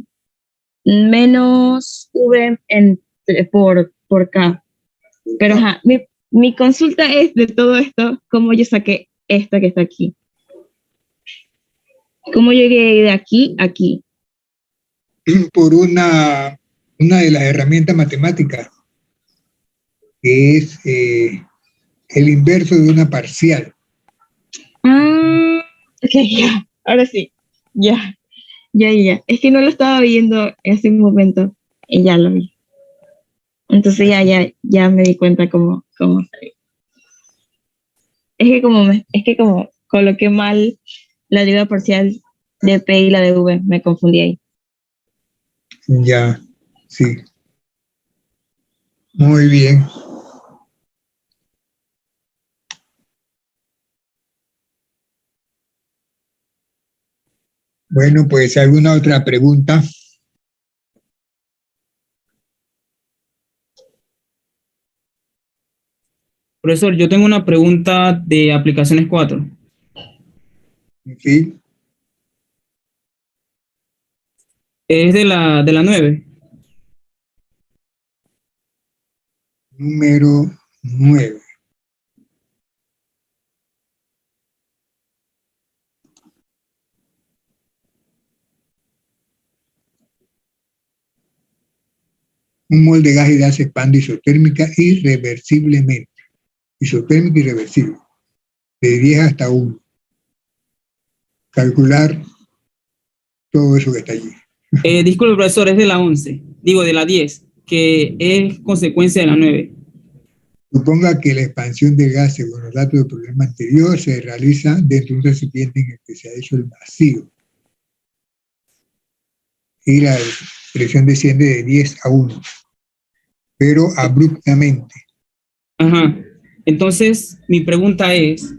menos V por K. Pero ajá, mi consulta es de todo esto, ¿cómo yo saqué esta que está aquí? ¿Cómo llegué de aquí a aquí? Por una de las herramientas matemáticas, que es el inverso de una parcial. Ah, ok, ya, ahora sí, ya. Es que no lo estaba viendo hace un momento y ya lo vi. Entonces ya me di cuenta cómo salió. Es que como coloqué mal la deriva parcial de P y la de V, me confundí ahí. Ya, sí. Muy bien. Bueno, pues alguna otra pregunta. Profesor, yo tengo una pregunta de aplicaciones 4. Sí. Es de la 9. Número 9. Un mol de gas y gas se expande isotérmica irreversiblemente. Isotérmica irreversible. De 10 hasta 1. Calcular todo eso que está allí. Disculpe, profesor, es de la 11. Digo, de la 10, que es consecuencia de la 9. Suponga que la expansión del gas, según los datos del problema anterior, se realiza dentro de un recipiente en el que se ha hecho el vacío. Y la presión desciende de 10 a 1, pero abruptamente. Ajá. Entonces, mi pregunta es,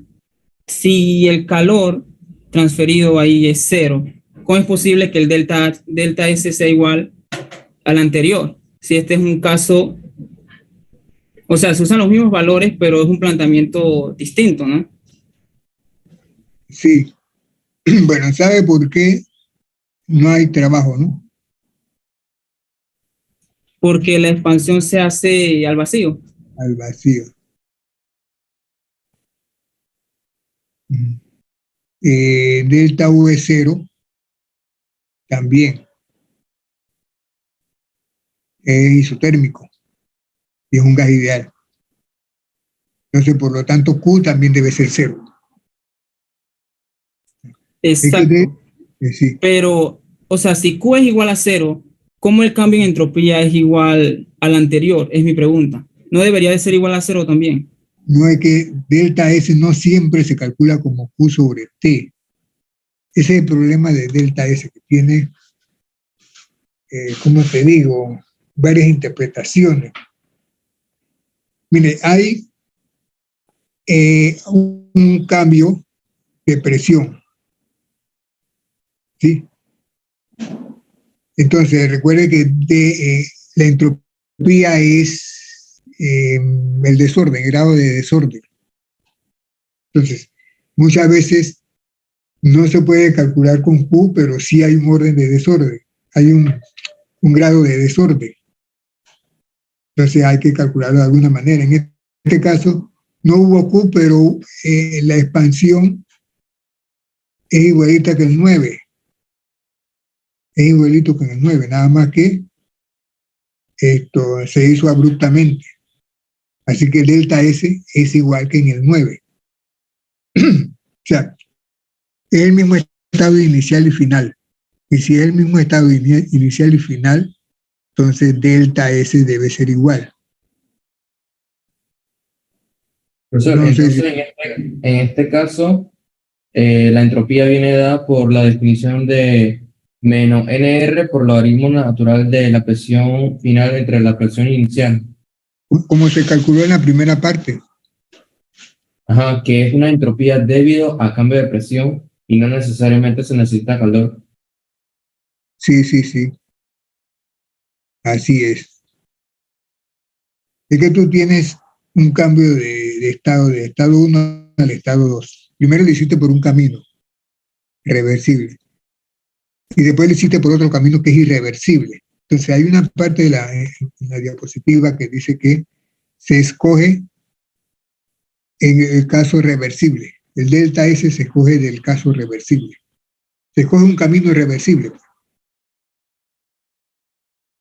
si el calor transferido ahí es 0, ¿cómo es posible que el delta S sea igual al anterior? Si este es un caso, o sea, se usan los mismos valores, pero es un planteamiento distinto, ¿no? Sí. Bueno, ¿sabe por qué no hay trabajo, no? Porque la expansión se hace al vacío. Al vacío. Delta V0 también es isotérmico y es un gas ideal. Entonces, por lo tanto, Q también debe ser 0. Exacto. Sí. Pero, o sea, si Q es igual a 0, ¿cómo el cambio en entropía es igual al anterior? Es mi pregunta. ¿No debería de ser igual a 0 también? No es que delta S no siempre se calcula como Q sobre T. Ese es el problema de delta S, que tiene, ¿cómo te digo?, varias interpretaciones. Mire, hay un cambio de presión, ¿sí? Entonces, recuerde que la entropía es el desorden, el grado de desorden. Entonces, muchas veces no se puede calcular con Q, pero sí hay un orden de desorden, hay un grado de desorden. Entonces hay que calcularlo de alguna manera. En este caso no hubo Q, pero la expansión es igualita que el 9. Es igualito que en el 9, nada más que esto se hizo abruptamente. Así que delta S es igual que en el 9. O sea, es el mismo estado inicial y final. Y si es el mismo estado inicial y final, entonces delta S debe ser igual. Profesor, No sé entonces en este caso, la entropía viene dada por la definición de menos NR por logaritmo natural de la presión final entre la presión inicial. como se calculó en la primera parte. Ajá, que es una entropía debido a cambio de presión y no necesariamente se necesita calor. Sí, sí, sí. Así es. Es que tú tienes un cambio de estado 1 al estado 2. Primero lo hiciste por un camino reversible y después lo hiciste por otro camino que es irreversible. Entonces hay una parte de en la diapositiva que dice que se escoge en el caso reversible. El delta S se escoge del caso reversible. Se escoge un camino irreversible.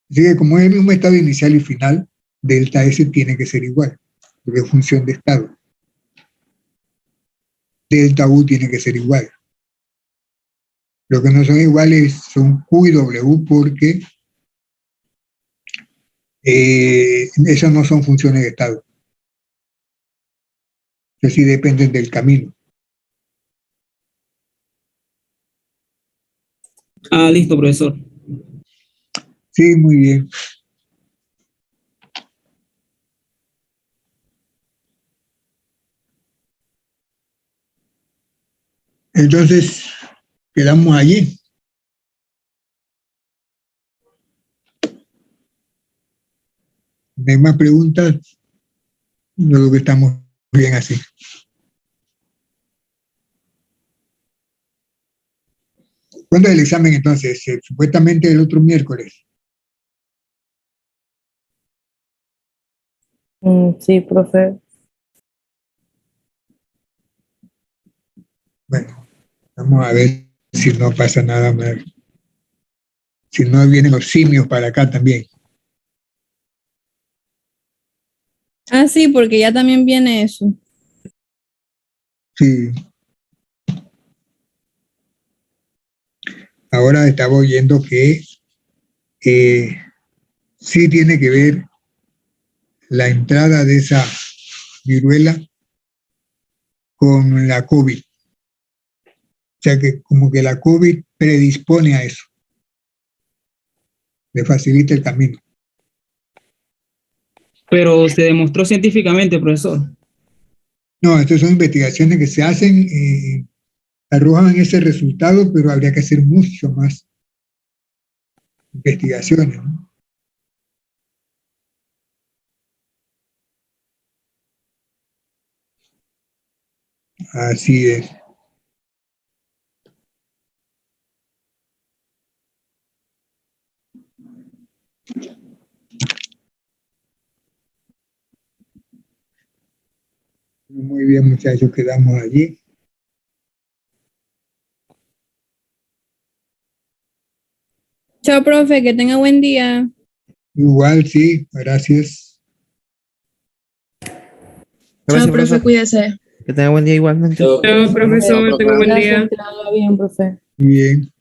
Así que como es el mismo estado inicial y final, delta S tiene que ser igual, porque es función de estado. Delta U tiene que ser igual. Lo que no son iguales son Q y W porque esas no son funciones de estado. Que sí dependen del camino. Ah, listo, profesor. Sí, muy bien. Entonces, quedamos allí. No hay más preguntas. Yo creo que estamos bien así. ¿Cuándo es el examen entonces? Supuestamente el otro miércoles. Sí, profe. Bueno, vamos a ver si no pasa nada más. Si no vienen los simios para acá también. Ah, sí, porque ya también viene eso. Sí. Ahora estaba oyendo que sí tiene que ver la entrada de esa viruela con la COVID. O sea que como que la COVID predispone a eso, le facilita el camino. Pero se demostró científicamente, profesor. No, estas son investigaciones que se hacen, arrojan ese resultado, pero habría que hacer mucho más investigaciones, ¿no? Así es. Muy bien, muchachos, quedamos allí. Chao, profe, que tenga buen día. Igual, sí, gracias. Gracias, Chao, profe, profesor. cuídese. Que tenga buen día igualmente. Chao. Chao, profesor, tenga buen Gracias, día. que te vaya bien, profe. Bien.